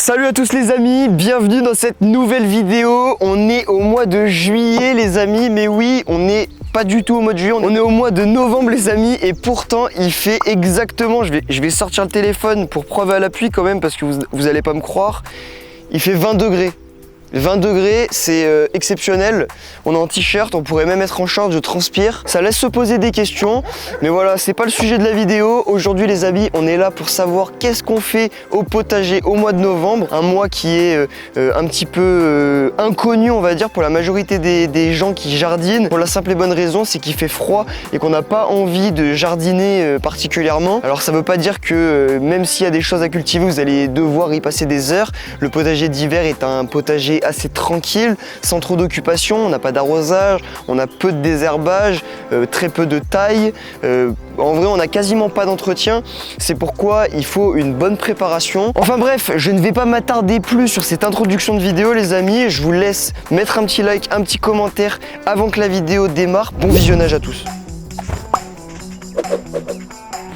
Salut à tous les amis, bienvenue dans cette nouvelle vidéo. On est au mois de juillet les amis, mais oui, on n'est pas du tout au mois de juillet, on est au mois de novembre les amis, et pourtant il fait exactement, je vais sortir le téléphone pour preuve à l'appui quand même parce que vous allez pas me croire, il fait 20 degrés. 20 degrés, c'est exceptionnel. On est en t-shirt, on pourrait même être en short, je transpire. Ça laisse se poser des questions, mais voilà, c'est pas le sujet de la vidéo. Aujourd'hui les amis, on est là pour savoir qu'est-ce qu'on fait au potager au mois de novembre. Un mois qui est un petit peu inconnu, on va dire, pour la majorité des gens qui jardinent. Pour la simple et bonne raison, c'est qu'il fait froid et qu'on n'a pas envie de jardiner particulièrement. Alors ça veut pas dire que même s'il y a des choses à cultiver, vous allez devoir y passer des heures. Le potager d'hiver est un potager assez tranquille, sans trop d'occupation, on n'a pas d'arrosage, on a peu de désherbage, très peu de taille, en vrai on n'a quasiment pas d'entretien, c'est pourquoi il faut une bonne préparation. Enfin bref, je ne vais pas m'attarder plus sur cette introduction de vidéo les amis, je vous laisse mettre un petit like, un petit commentaire avant que la vidéo démarre. Bon visionnage à tous.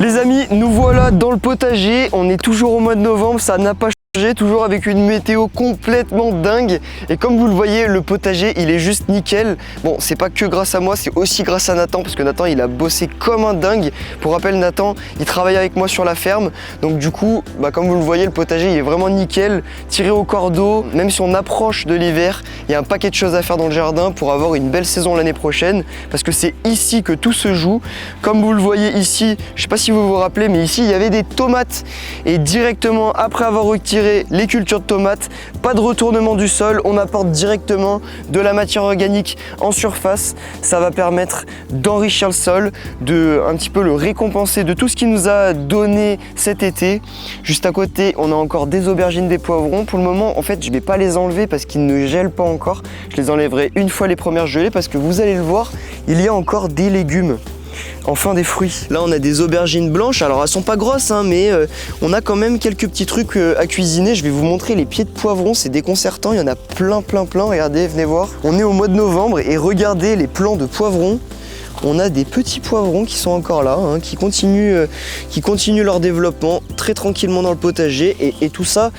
Les amis, nous voilà dans le potager, on est toujours au mois de novembre, ça n'a pas toujours avec une météo complètement dingue, et comme vous le voyez, le potager il est juste nickel. Bon, c'est pas que grâce à moi, c'est aussi grâce à Nathan, parce que Nathan il a bossé comme un dingue. Pour rappel, Nathan il travaille avec moi sur la ferme, donc du coup comme vous le voyez, le potager il est vraiment nickel, tiré au cordeau. Même si on approche de l'hiver, il y a un paquet de choses à faire dans le jardin pour avoir une belle saison l'année prochaine, parce que c'est ici que tout se joue. Comme vous le voyez ici, je sais pas si vous vous rappelez, mais ici il y avait des tomates, et directement après avoir retiré les cultures de tomates, pas de retournement du sol, on apporte directement de la matière organique en surface. Ça va permettre d'enrichir le sol, de un petit peu le récompenser de tout ce qu'il nous a donné cet été. Juste à côté, on a encore des aubergines, des poivrons. Pour le moment, en fait, je vais pas les enlever parce qu'ils ne gèlent pas encore. Je les enlèverai une fois les premières gelées, parce que vous allez le voir, il y a encore des légumes. Enfin des fruits. Là on a des aubergines blanches, alors elles sont pas grosses mais on a quand même quelques petits trucs à cuisiner. Je vais vous montrer les pieds de poivrons, c'est déconcertant, il y en a plein, regardez, venez voir. On est au mois de novembre et regardez les plants de poivrons. On a des petits poivrons qui sont encore là, qui continuent leur développement très tranquillement dans le potager, et tout ça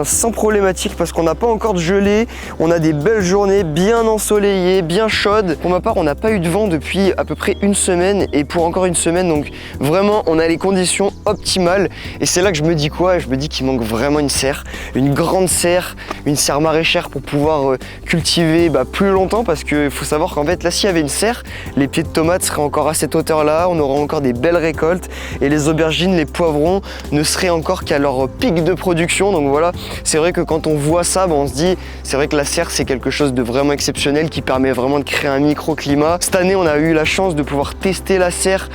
sans problématique, parce qu'on n'a pas encore de gelée. On a des belles journées bien ensoleillées, bien chaudes. Pour ma part, on n'a pas eu de vent depuis à peu près une semaine, et pour encore une semaine, donc vraiment on a les conditions optimales. Et c'est là que je me dis quoi? Je me dis qu'il manque vraiment une serre, une grande serre, une serre maraîchère pour pouvoir cultiver plus longtemps, parce qu'il faut savoir qu'en fait là, s'il y avait une serre, les pieds de tomates seraient encore à cette hauteur là, on aura encore des belles récoltes, et les aubergines, les poivrons ne seraient encore qu'à leur pic de production. Donc voilà, c'est vrai que quand on voit ça, on se dit, c'est vrai que la serre c'est quelque chose de vraiment exceptionnel qui permet vraiment de créer un microclimat. Cette année on a eu la chance de pouvoir tester la serre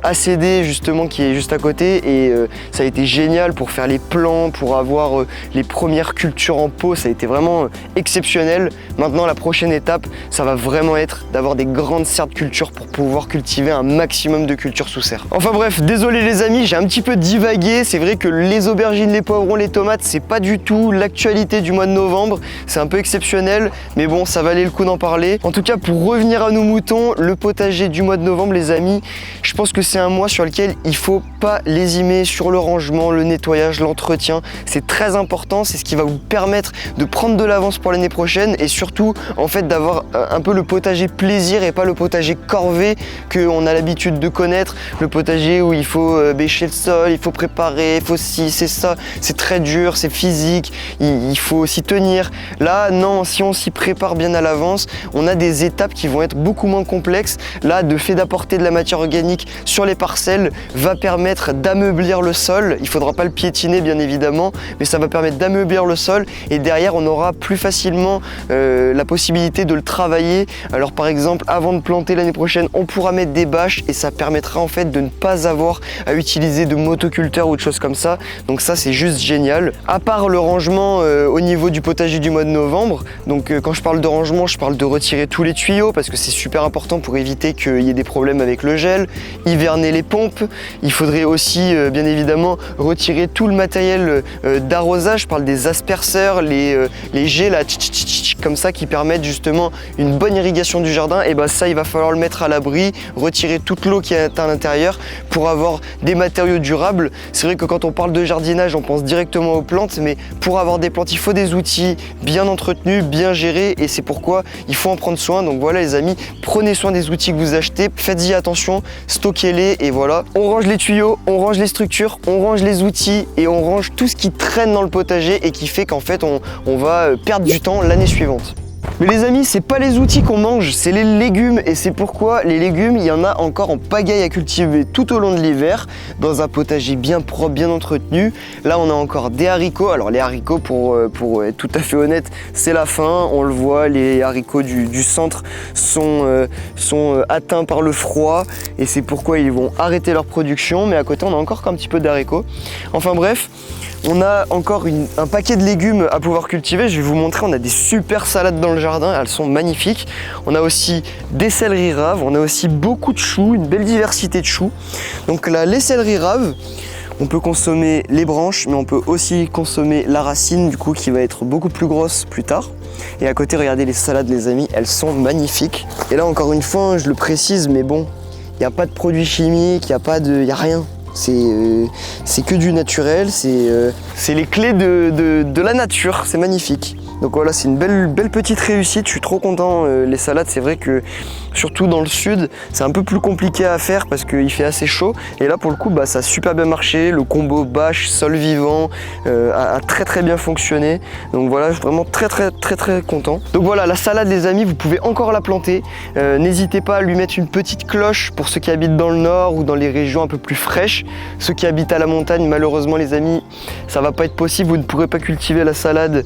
ACD justement, qui est juste à côté, et ça a été génial pour faire les plants, pour avoir les premières cultures en pot. Ça a été vraiment exceptionnel. Maintenant la prochaine étape, ça va vraiment être d'avoir des grandes serres de culture pour pouvoir cultiver un maximum de cultures sous serre. Enfin bref, désolé les amis, j'ai un petit peu divagué. C'est vrai que les aubergines, les poivrons, les tomates, c'est pas du tout l'actualité du mois de novembre. C'est un peu exceptionnel, mais bon, ça valait le coup d'en parler. En tout cas, pour revenir à nos moutons, le potager du mois de novembre, les amis, je pense que c'est un mois sur lequel il faut pas lésimer sur le rangement, le nettoyage, l'entretien. C'est très important, c'est ce qui va vous permettre de prendre de l'avance pour l'année prochaine, et surtout, en fait, d'avoir un peu le potager plaisir et pas le potager corvée qu'on a l'habitude de connaître. Le potager où il faut bêcher le sol, il faut préparer, il faut ci, c'est ça, c'est très dur, c'est physique, il faut s'y tenir. Là non, si on s'y prépare bien à l'avance, on a des étapes qui vont être beaucoup moins complexes. Là, le fait d'apporter de la matière organique sur les parcelles va permettre d'ameublir le sol. Il faudra pas le piétiner bien évidemment, mais ça va permettre d'ameublir le sol, et derrière on aura plus facilement la possibilité de le travailler. Alors par exemple, avant de planter l'année prochaine, on pourra mettre des bâches, et ça permettra en fait de ne pas avoir à utiliser de motoculteur ou de choses comme ça. Donc ça c'est juste génial. À part le rangement au niveau du potager du mois de novembre, donc quand je parle de rangement, je parle de retirer tous les tuyaux, parce que c'est super important pour éviter qu'il y ait des problèmes avec le gel, hiverner les pompes. Il faudrait aussi bien évidemment retirer tout le matériel d'arrosage. Je parle des asperceurs, les jets là, comme ça, qui permettent justement une bonne irrigation du jardin. Et ça il va falloir le mettre mettre à l'abri, retirer toute l'eau qui est à l'intérieur pour avoir des matériaux durables. C'est vrai que quand on parle de jardinage, on pense directement aux plantes, mais pour avoir des plantes, il faut des outils bien entretenus, bien gérés, et c'est pourquoi il faut en prendre soin. Donc voilà les amis, prenez soin des outils que vous achetez, faites-y attention, stockez-les, et voilà. On range les tuyaux, on range les structures, on range les outils, et on range tout ce qui traîne dans le potager et qui fait qu'en fait on va perdre du temps l'année suivante. Mais les amis, c'est pas les outils qu'on mange, c'est les légumes, et c'est pourquoi les légumes, il y en a encore en pagaille à cultiver tout au long de l'hiver, dans un potager bien propre, bien entretenu. Là, on a encore des haricots. Alors les haricots, pour être tout à fait honnête, c'est la fin, on le voit, les haricots du centre sont atteints par le froid, et c'est pourquoi ils vont arrêter leur production, mais à côté, on a encore un petit peu d'haricots. Enfin bref, on a encore un paquet de légumes à pouvoir cultiver. Je vais vous montrer, on a des super salades dans le jardin, elles sont magnifiques. On a aussi des céleris raves, on a aussi beaucoup de choux, une belle diversité de choux. Donc là, les céleris raves, on peut consommer les branches, mais on peut aussi consommer la racine, du coup, qui va être beaucoup plus grosse plus tard. Et à côté, regardez les salades, les amis, elles sont magnifiques. Et là, encore une fois, je le précise, mais bon, il n'y a pas de produits chimiques, il n'y a rien. C'est que du naturel, c'est les clés de la nature, c'est magnifique. Donc voilà, c'est une belle petite réussite, je suis trop content. Les salades, c'est vrai que surtout dans le sud, c'est un peu plus compliqué à faire parce qu'il fait assez chaud. Et là, pour le coup, ça a super bien marché. Le combo bâche, sol vivant a très bien fonctionné. Donc voilà, je suis vraiment très content. Donc voilà, la salade, les amis, vous pouvez encore la planter. N'hésitez pas à lui mettre une petite cloche pour ceux qui habitent dans le nord ou dans les régions un peu plus fraîches. Ceux qui habitent à la montagne, malheureusement, les amis, ça va pas être possible. Vous ne pourrez pas cultiver la salade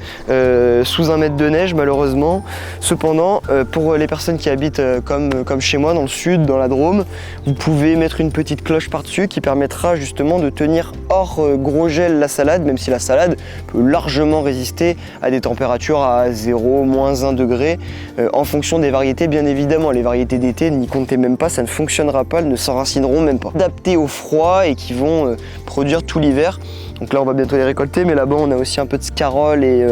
sous 1 mètre de neige, malheureusement. Cependant, pour les personnes qui habitent comme chez moi dans le sud, dans la Drôme, vous pouvez mettre une petite cloche par-dessus qui permettra justement de tenir hors gros gel la salade, même si la salade peut largement résister à des températures à 0, -1 degré, en fonction des variétés bien évidemment. Les variétés d'été, n'y comptez même pas, ça ne fonctionnera pas, elles ne s'enracineront même pas. Adaptées au froid et qui vont produire tout l'hiver. Donc là on va bientôt les récolter, mais là-bas on a aussi un peu de scarole et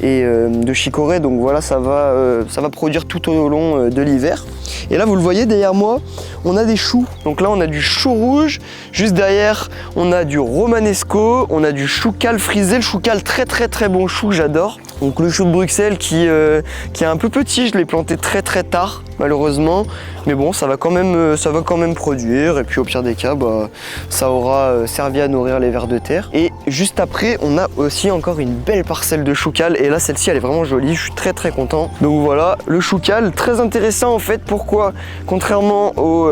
de chicorée, donc voilà, ça va produire tout au long de l'hiver. Et là vous le voyez derrière moi, on a des choux. Donc là on a du chou rouge, juste derrière on a du romanesco, on a du chou cal frisé. Le chou cal, très bon chou, j'adore. Donc le chou de Bruxelles qui est un peu petit, je l'ai planté très tard malheureusement, mais bon, ça va quand même produire, et puis au pire des cas, ça aura servi à nourrir les vers de terre. Et juste après, on a aussi encore une belle parcelle de chou cal, et là celle-ci elle est vraiment jolie, je suis très content. Donc voilà, le chou cal, très intéressant en fait. Pourquoi? Contrairement au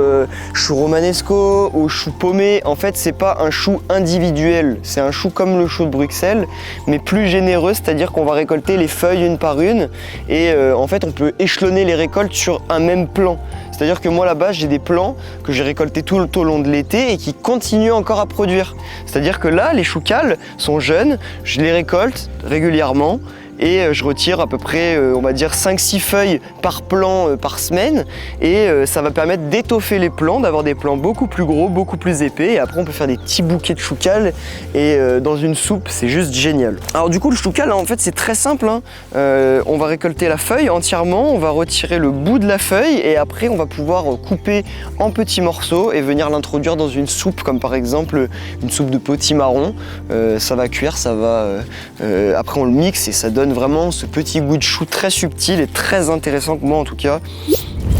chou romanesco, au chou paumé, en fait c'est pas un chou individuel, c'est un chou comme le chou de Bruxelles, mais plus généreux, c'est-à-dire qu'on va récolter les feuilles une par une, et en fait on peut échelonner les récoltes sur un même plan. C'est-à-dire que moi là-bas j'ai des plants que j'ai récoltés tout au long de l'été et qui continuent encore à produire. C'est-à-dire que là les choux cal sont jeunes, je les récolte régulièrement et je retire à peu près on va dire 5-6 feuilles par plant par semaine, et ça va permettre d'étoffer les plants, d'avoir des plants beaucoup plus gros, beaucoup plus épais, et après on peut faire des petits bouquets de chou cal et dans une soupe, c'est juste génial. Alors du coup le chou cal en fait c'est très simple, hein. On va récolter la feuille entièrement, on va retirer le bout de la feuille et après on va pouvoir couper en petits morceaux et venir l'introduire dans une soupe, comme par exemple une soupe de potimarron. Ça va cuire, ça va après on le mixe et ça donne vraiment ce petit goût de chou très subtil et très intéressant que moi en tout cas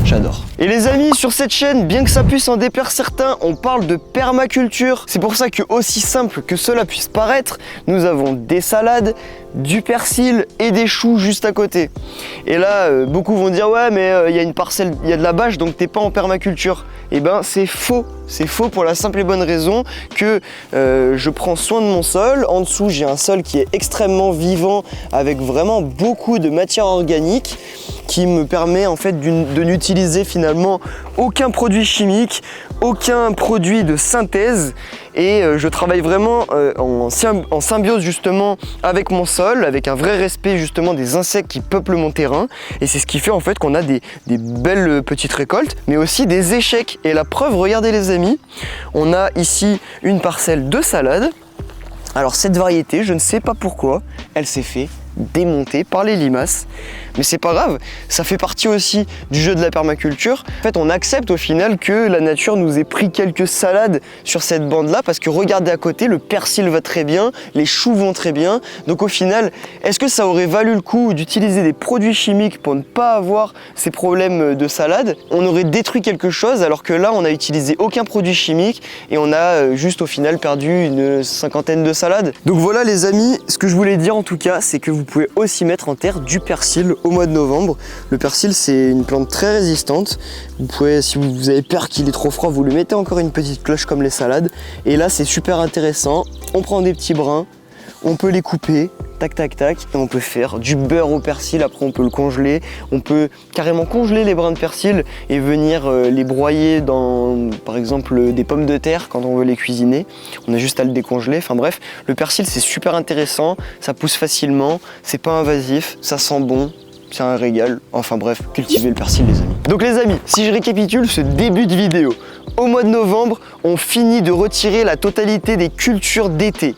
j'adore. Et les amis, sur cette chaîne, bien que ça puisse en déplaire certains, on parle de permaculture. C'est pour ça que, aussi simple que cela puisse paraître, nous avons des salades, du persil et des choux juste à côté. Et là, beaucoup vont dire ouais mais il y a une parcelle, il y a de la bâche donc t'es pas en permaculture. Et ben c'est faux. C'est faux pour la simple et bonne raison que je prends soin de mon sol. En dessous j'ai un sol qui est extrêmement vivant avec vraiment beaucoup de matière organique qui me permet en fait de n'utiliser finalement aucun produit chimique, aucun produit de synthèse, et je travaille vraiment en symbiose justement avec mon sol, avec un vrai respect justement des insectes qui peuplent mon terrain, et c'est ce qui fait en fait qu'on a des belles petites récoltes mais aussi des échecs. Et la preuve, regardez les amis, on a ici une parcelle de salade. Alors cette variété, je ne sais pas pourquoi, elle s'est fait démontés par les limaces. Mais c'est pas grave, ça fait partie aussi du jeu de la permaculture. En fait, on accepte au final que la nature nous ait pris quelques salades sur cette bande-là, parce que regardez à côté, le persil va très bien, les choux vont très bien. Donc au final, est-ce que ça aurait valu le coup d'utiliser des produits chimiques pour ne pas avoir ces problèmes de salade? On aurait détruit quelque chose, alors que là, on n'a utilisé aucun produit chimique et on a juste au final perdu une cinquantaine de salades. Donc voilà les amis, ce que je voulais dire en tout cas, c'est que vous pouvez aussi mettre en terre du persil au mois de novembre. Le persil, c'est une plante très résistante. Vous pouvez, si vous avez peur qu'il est trop froid, vous lui mettez encore une petite cloche comme les salades. Et là, c'est super intéressant. On prend des petits brins, on peut les couper, tac tac tac, et on peut faire du beurre au persil. Après on peut le congeler, on peut carrément congeler les brins de persil et venir les broyer dans par exemple des pommes de terre quand on veut les cuisiner. On a juste à le décongeler. Enfin bref, le persil c'est super intéressant, ça pousse facilement, c'est pas invasif, ça sent bon. C'est un régal, enfin bref, cultivez le persil les amis. Donc les amis, si je récapitule ce début de vidéo, au mois de novembre, on finit de retirer la totalité des cultures d'été.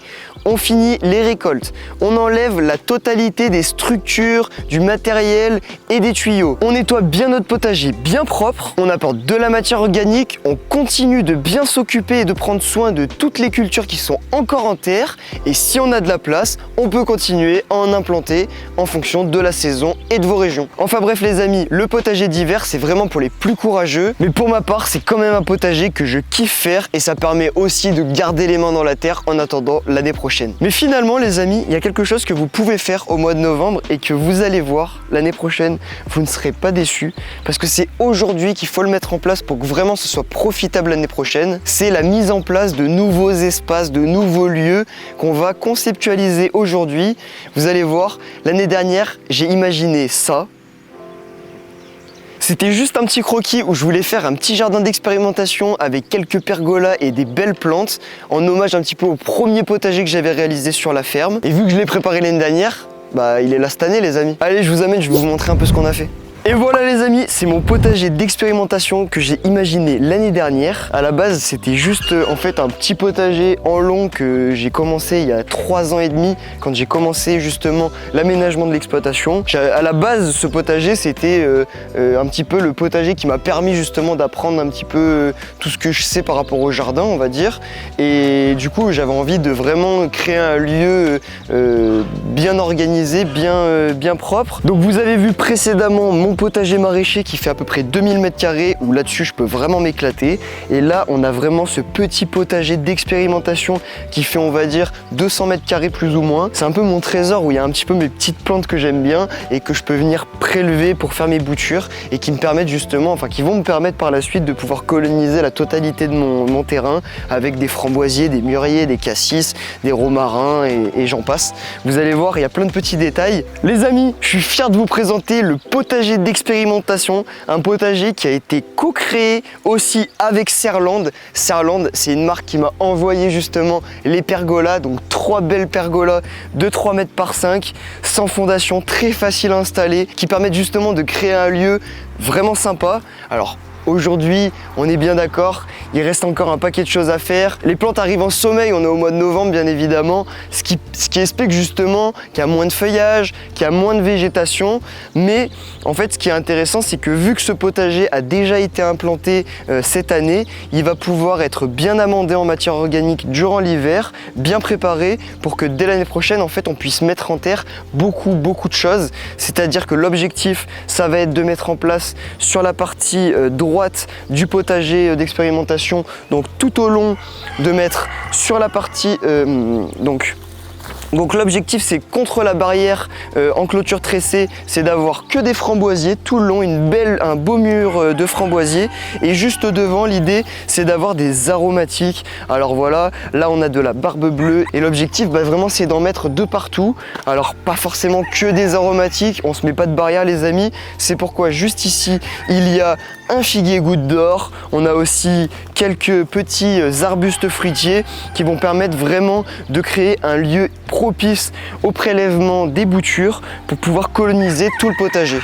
On finit les récoltes, on enlève la totalité des structures, du matériel et des tuyaux. On nettoie bien notre potager, bien propre, on apporte de la matière organique, on continue de bien s'occuper et de prendre soin de toutes les cultures qui sont encore en terre. Et si on a de la place, on peut continuer à en implanter en fonction de la saison et de vos régions. Enfin bref les amis, le potager d'hiver c'est vraiment pour les plus courageux. Mais pour ma part, c'est quand même un potager que je kiffe faire et ça permet aussi de garder les mains dans la terre en attendant l'année prochaine. Mais finalement les amis, il y a quelque chose que vous pouvez faire au mois de novembre et que vous allez voir l'année prochaine, vous ne serez pas déçus parce que c'est aujourd'hui qu'il faut le mettre en place pour que vraiment ce soit profitable l'année prochaine. C'est la mise en place de nouveaux espaces, de nouveaux lieux qu'on va conceptualiser aujourd'hui. Vous allez voir, l'année dernière, j'ai imaginé ça. C'était juste un petit croquis où je voulais faire un petit jardin d'expérimentation avec quelques pergolas et des belles plantes en hommage un petit peu au premier potager que j'avais réalisé sur la ferme. Et vu que je l'ai préparé l'année dernière, bah il est là cette année les amis. Allez, je vous amène, je vais vous montrer un peu ce qu'on a fait. Et voilà les amis, c'est mon potager d'expérimentation que j'ai imaginé l'année dernière. À la base, c'était juste en fait un petit potager en long que j'ai commencé il y a 3 ans et demi quand j'ai commencé justement l'aménagement de l'exploitation. À la base, ce potager, c'était un petit peu le potager qui m'a permis justement d'apprendre un petit peu tout ce que je sais par rapport au jardin, on va dire. Et du coup, j'avais envie de vraiment créer un lieu bien organisé, bien propre. Donc vous avez vu précédemment mon potager maraîcher qui fait à peu près 2000 m² où là-dessus je peux vraiment m'éclater. Et là on a vraiment ce petit potager d'expérimentation qui fait on va dire 200 m² plus ou moins. C'est un peu mon trésor où il y a un petit peu mes petites plantes que j'aime bien et que je peux venir prélever pour faire mes boutures et qui me permettent justement, enfin qui vont me permettre par la suite de pouvoir coloniser la totalité de mon terrain avec des framboisiers, des mûriers, des cassis, des romarins et j'en passe. Vous allez voir, il y a plein de petits détails. Les amis, je suis fier de vous présenter le potager d'expérimentation, un potager qui a été co-créé aussi avec Serland. Serland, c'est une marque qui m'a envoyé justement les pergolas, donc 3 belles pergolas de 3 mètres par 5, sans fondation, très facile à installer, qui permettent justement de créer un lieu vraiment sympa. Alors, aujourd'hui, on est bien d'accord, il reste encore un paquet de choses à faire. Les plantes arrivent en sommeil, on est au mois de novembre bien évidemment, ce qui explique justement qu'il y a moins de feuillage, qu'il y a moins de végétation. Mais en fait, ce qui est intéressant, c'est que vu que ce potager a déjà été implanté cette année, il va pouvoir être bien amendé en matière organique durant l'hiver, bien préparé pour que dès l'année prochaine, en fait, on puisse mettre en terre beaucoup de choses. C'est-à-dire que l'objectif, ça va être de mettre en place sur la partie droite du potager d'expérimentation, donc tout au long de mettre sur la partie donc l'objectif c'est contre la barrière en clôture tressée, c'est d'avoir que des framboisiers tout le long, un beau mur de framboisiers. Et juste devant, l'idée c'est d'avoir des aromatiques. Alors voilà, là on a de la barbe bleue et l'objectif vraiment c'est d'en mettre de partout. Alors pas forcément que des aromatiques, on se met pas de barrière les amis. C'est pourquoi juste ici il y a un figuier goutte d'or. On a aussi quelques petits arbustes fruitiers qui vont permettre vraiment de créer un lieu propice au prélèvement des boutures pour pouvoir coloniser tout le potager.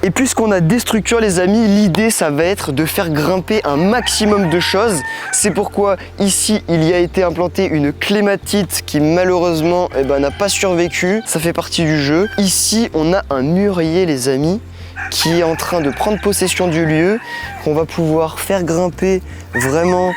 Et puisqu'on a des structures les amis, l'idée ça va être de faire grimper un maximum de choses. C'est pourquoi ici il y a été implanté une clématite qui malheureusement n'a pas survécu. Ça fait partie du jeu. Ici on a un mûrier les amis qui est en train de prendre possession du lieu, qu'on va pouvoir faire grimper vraiment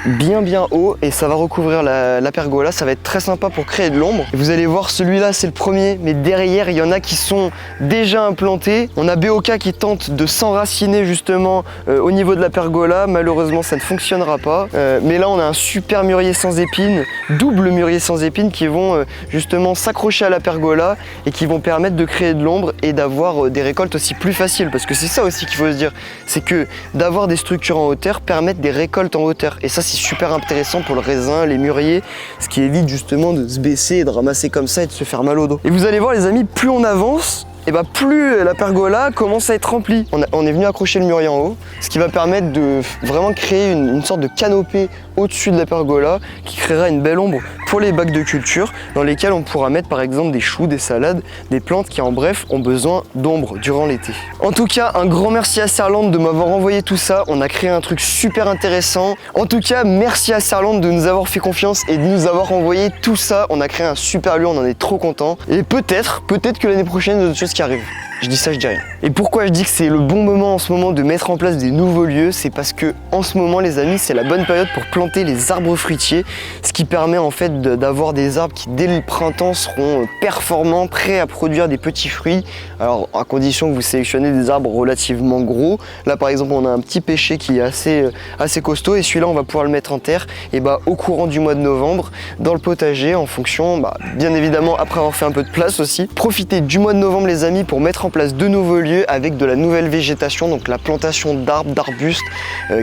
bien haut et ça va recouvrir la pergola. Ça va être très sympa pour créer de l'ombre. Vous allez voir, celui-là c'est le premier, mais derrière il y en a qui sont déjà implantés. On a BOK qui tente de s'enraciner justement au niveau de la pergola. Malheureusement ça ne fonctionnera pas, mais là on a un super mûrier sans épines, double mûrier sans épines qui vont justement s'accrocher à la pergola et qui vont permettre de créer de l'ombre et d'avoir des récoltes aussi plus faciles, parce que c'est ça aussi qu'il faut se dire, c'est que d'avoir des structures en hauteur permettent des récoltes en hauteur, et ça c'est super intéressant pour le raisin, les mûriers, ce qui évite justement de se baisser et de ramasser comme ça et de se faire mal au dos. Et vous allez voir les amis, plus on avance, et plus la pergola commence à être remplie. On est venu accrocher le mûrier en haut, ce qui va permettre de vraiment créer une sorte de canopée au-dessus de la pergola qui créera une belle ombre pour les bacs de culture dans lesquels on pourra mettre par exemple des choux, des salades, des plantes qui en bref ont besoin d'ombre durant l'été. En tout cas, un grand merci à Serland de m'avoir envoyé tout ça. On a créé un truc super intéressant. En tout cas, merci à Serland de nous avoir fait confiance et de nous avoir envoyé tout ça. On a créé un super lieu, on en est trop content. Et peut-être que l'année prochaine, il y a d'autres choses qui arrivent. Je dis ça, je dis rien. Et pourquoi je dis que c'est le bon moment en ce moment de mettre en place des nouveaux lieux, c'est parce que en ce moment les amis, c'est la bonne période pour planter les arbres fruitiers, ce qui permet en fait d'avoir des arbres qui dès le printemps seront performants, prêts à produire des petits fruits. Alors à condition que vous sélectionnez des arbres relativement gros. Là par exemple on a un petit pêcher qui est assez costaud, et celui-là on va pouvoir le mettre en terre et au courant du mois de novembre dans le potager, en fonction, bien évidemment après avoir fait un peu de place aussi. Profitez du mois de novembre les amis pour mettre en place de nouveaux lieux avec de la nouvelle végétation, donc la plantation d'arbres, d'arbustes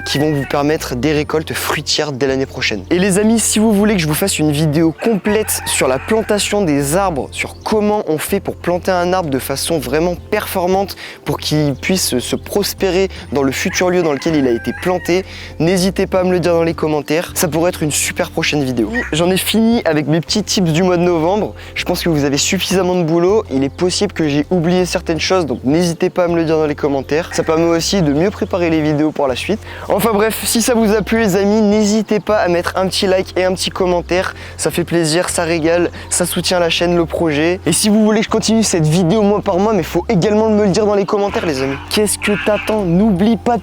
qui vont vous permettre des récoltes fruitières dès l'année prochaine. Et les amis, si vous voulez que je vous fasse une vidéo complète sur la plantation des arbres, sur comment on fait pour planter un arbre de façon vraiment performante pour qu'il puisse se prospérer dans le futur lieu dans lequel il a été planté, n'hésitez pas à me le dire dans les commentaires, ça pourrait être une super prochaine vidéo. J'en ai fini avec mes petits tips du mois de novembre. Je pense que vous avez suffisamment de boulot, il est possible que j'ai oublié certaines choses, donc n'hésitez pas à me le dire dans les commentaires. Ça permet aussi de mieux préparer les vidéos pour la suite. Enfin bref, si ça vous a plu les amis, n'hésitez pas à mettre un petit like et un petit commentaire. Ça fait plaisir, ça régale, ça soutient la chaîne, le projet. Et si vous voulez que je continue cette vidéo mois par mois, mais il faut également me le dire dans les commentaires les amis. Qu'est-ce que t'attends? N'oublie pas de